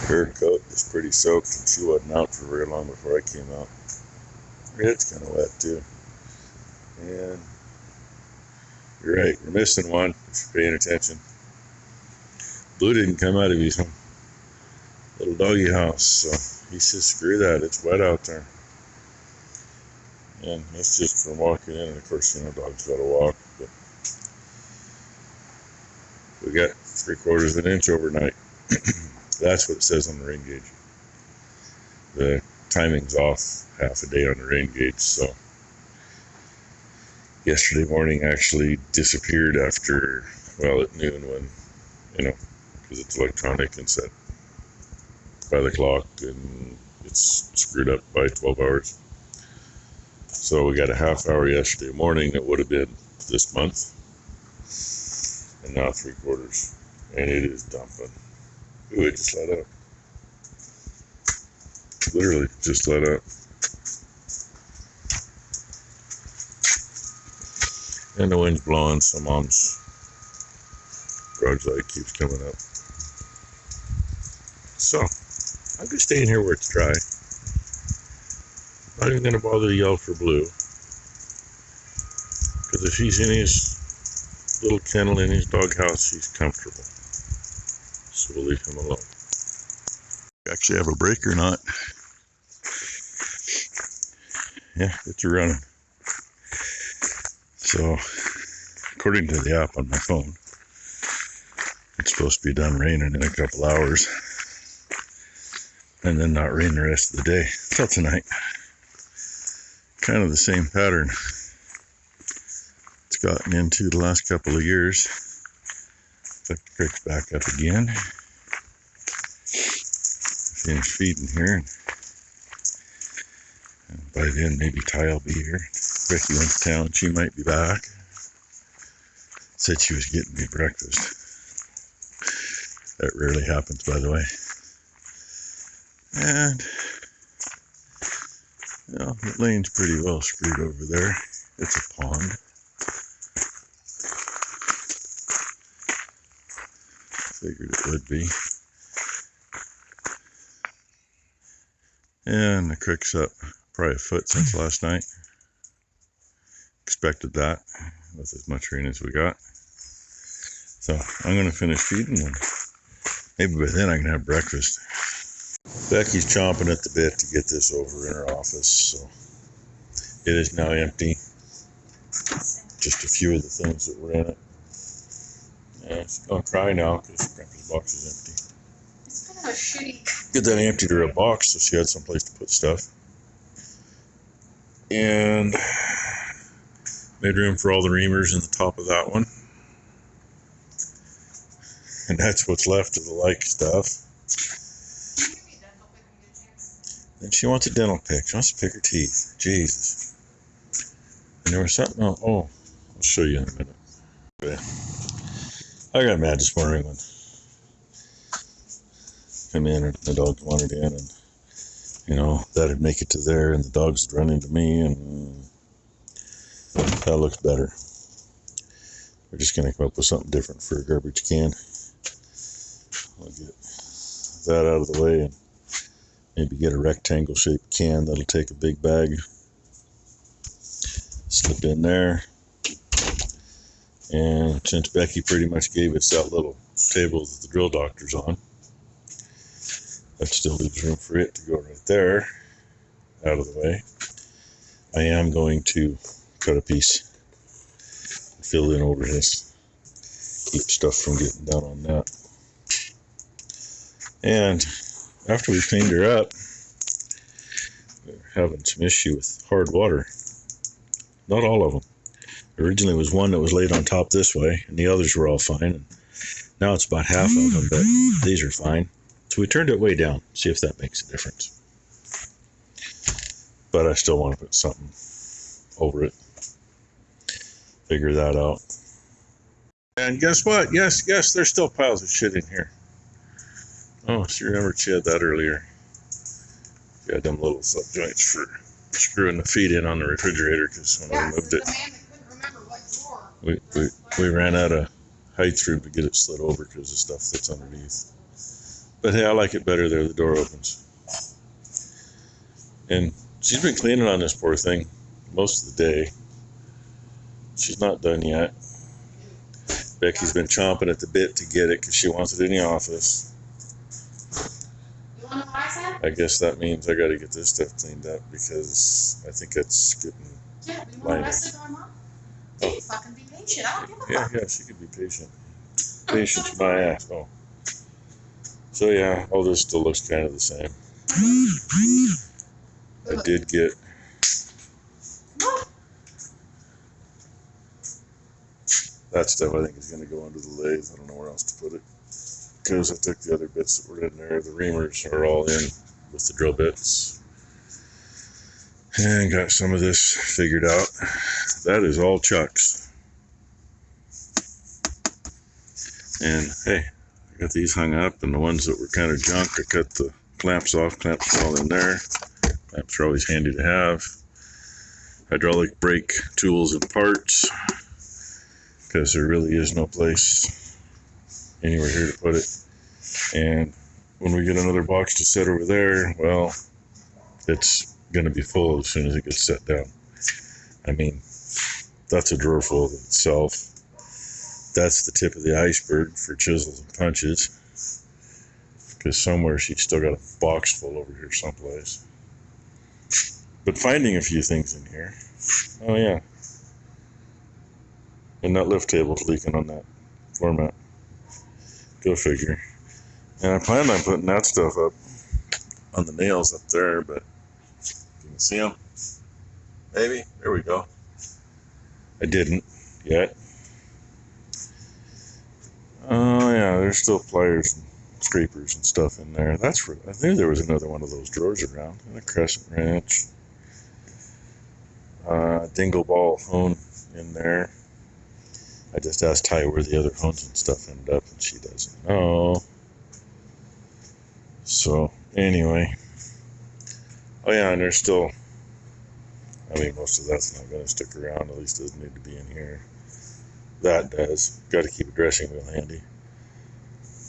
Her coat was pretty soaked, and she wasn't out for very long before I came out. Her head's kind of wet too. And you're right, we're missing one if you're paying attention. Blue didn't come out of his little doggy house, so he says, screw that, it's wet out there. And that's just from walking in, and of course, dogs gotta walk, but we got 3/4 of an inch overnight. That's what it says on the rain gauge. The timing's off half a day on the rain gauge, so yesterday morning actually disappeared after, at noon when, because it's electronic and set by the clock, and it's screwed up by 12 hours. So we got a half hour yesterday morning that would have been this month, and now 3/4, and it is dumping. Ooh, it just let up. Literally just let up. And the wind's blowing, so Mom's garage light keeps coming up. So, I'm just staying here where it's dry. Not even going to bother to yell for Blue. Because if he's in his little kennel in his doghouse, he's comfortable. So we'll leave him alone. We actually have a break or not. Yeah, it's running. So, according to the app on my phone, it's supposed to be done raining in a couple hours. And then not rain the rest of the day till tonight. Kind of the same pattern it's gotten into the last couple of years. Looks like the creek's back up again. Finish feeding here. And by then, maybe Ty will be here. Ricky went to town. She might be back. Said she was getting me breakfast. That rarely happens, by the way. And, the lane's pretty well screwed over there. It's a pond. Figured it would be. And the creek's up probably a foot since last night. Expected that with as much rain as we got. So I'm going to finish feeding, and maybe by then I can have breakfast. Becky's chomping at the bit to get this over in her office, so it is now empty. Just a few of the things that were in it. Yeah, she's going to cry now because Grandpa's box is empty. It's kind of a shitty. Good that I emptied her a box so she had some place to put stuff. And made room for all the reamers in the top of that one. And that's what's left of the like stuff. And she wants a dental pick. She wants to pick her teeth. Jesus. And there was something else. Oh, I'll show you in a minute. Okay. I got mad this morning when I come in and the dog wandered in, and that'd make it to there, and the dogs would run into me, and that looks better. We're just gonna come up with something different for a garbage can. I'll get that out of the way and maybe get a rectangle shaped can that'll take a big bag, slip in there. And since Becky pretty much gave us that little table that the drill doctor's on, that still leaves room for it to go right there, out of the way. I am going to cut a piece and fill in over this, keep stuff from getting down on that. And after we cleaned her up, we're having some issue with hard water. Not all of them. Originally was one that was laid on top this way, and the others were all fine. And now it's about half of them, but these are fine. So we turned it way down, see if that makes a difference. But I still want to put something over it. Figure that out. And guess what? Yes, there's still piles of shit in here. Oh, she remembered she had that earlier. She had them little sub joints for screwing the feet in on the refrigerator, because when we moved it, we ran out of height room to get it slid over because of stuff that's underneath. But hey, I like it better there. The door opens. And she's been cleaning on this poor thing most of the day. She's not done yet. Becky's been chomping at the bit to get it because she wants it in the office. You want to buy that? I guess that means I got to get this stuff cleaned up because I think it's getting. Yeah, we want Minor. to rest the door, Mom. You fucking be patient. I don't give a Yeah, fuck. yeah, she could be patient. Patience, my ass. Oh. So yeah, all this still looks kind of the same. I did get. That stuff I think is going to go under the lathe. I don't know where else to put it. Because I took the other bits that were in there. The reamers are all in with the drill bits. And got some of this figured out. That is all Chuck's. And hey, I got these hung up, and the ones that were kind of junk, I cut the clamps off. Clamps are all in there. Clamps are always handy to have. Hydraulic brake tools and parts, because there really is no place anywhere here to put it. And when we get another box to set over there, well, it's going to be full as soon as it gets set down. I mean, that's a drawer full of itself. That's the tip of the iceberg for chisels and punches, because somewhere she's still got a box full over here someplace. But finding a few things in here. Oh yeah, and that lift table's leaking on that floor mat. Go figure. And I planned on putting that stuff up on the nails up there, but you can see them. Maybe. There we go. I didn't yet. Oh yeah, there's still pliers and scrapers and stuff in there. That's I knew there was another one of those drawers around. And a crescent wrench. Dingle ball hone in there. I just asked Ty where the other hones and stuff ended up, and she doesn't know. So anyway. Oh yeah, and there's still. I mean, most of that's not going to stick around. At least it doesn't need to be in here. That does. Got to keep a dressing wheel handy.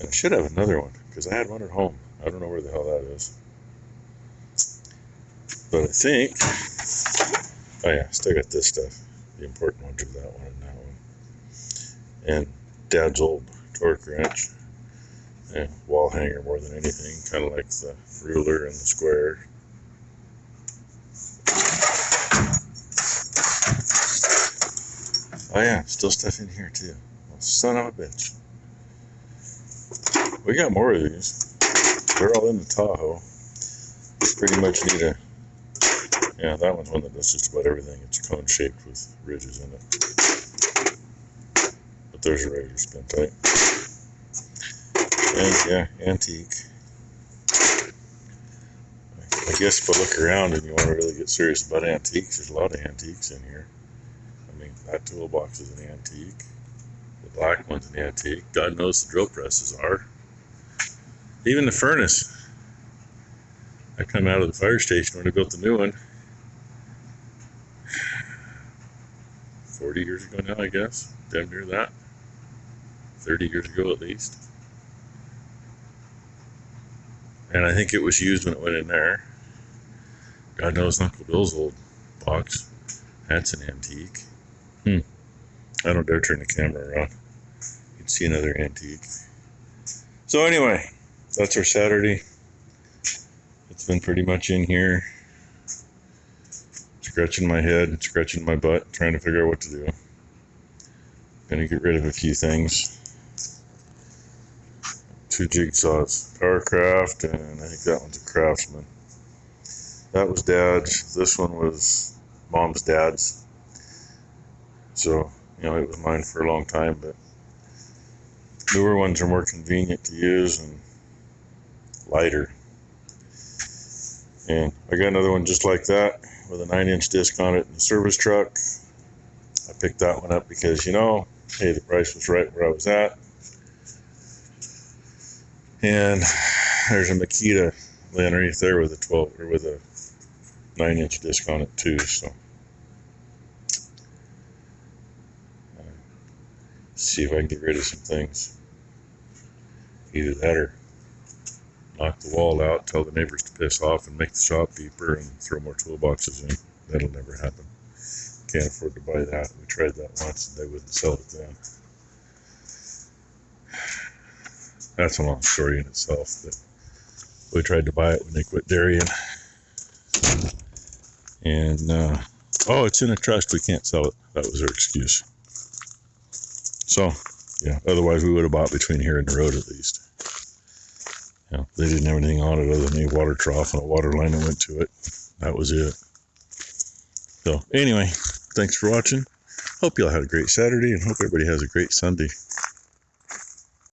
And I should have another one, because I had one at home. I don't know where the hell that is. But I think... Oh yeah, still got this stuff. The important ones are that one and that one. And Dad's old torque wrench. And wall hanger more than anything. Kind of like the ruler and the square. Oh yeah, still stuff in here too. Well, son of a bitch. We got more of these. They're all in the Tahoe. Pretty much need a... Yeah, that one's one that does just about everything. It's cone shaped with ridges in it. But there's a regular spin type. And yeah, antique. I guess if I look around and you want to really get serious about antiques, there's a lot of antiques in here. I mean, that toolbox is an antique. The black one's an antique. God knows the drill presses are. Even the furnace. I come out of the fire station when I built the new one. 40 years ago now, I guess. Damn near that. 30 years ago at least. And I think it was used when it went in there. God knows Uncle Bill's old box. That's an antique. I don't dare turn the camera around. You can see another antique. So anyway, that's our Saturday. It's been pretty much in here. Scratching my head, scratching my butt, trying to figure out what to do. Gonna get rid of a few things. 2 jigsaws. Powercraft, and I think that one's a Craftsman. That was Dad's. This one was Mom's dad's. So, you know, it was mine for a long time, but newer ones are more convenient to use and lighter. And I got another one just like that with a 9-inch disc on it in the service truck. I picked that one up because, you know, hey, the price was right where I was at. And there's a Makita laying underneath there with a 9-inch disc on it too. So see if I can get rid of some things. Either that or knock the wall out, tell the neighbors to piss off, and make the shop deeper and throw more toolboxes in. That'll never happen. Can't afford to buy that. We tried that once and they wouldn't sell it then. That's a long story in itself. But we tried to buy it when they quit dairying. And, oh, it's in a trust. We can't sell it. That was their excuse. So, yeah, otherwise we would have bought between here and the road at least. You know, they didn't have anything on it other than a water trough and a water line that went to it. That was it. So, anyway, thanks for watching. Hope you all had a great Saturday and hope everybody has a great Sunday.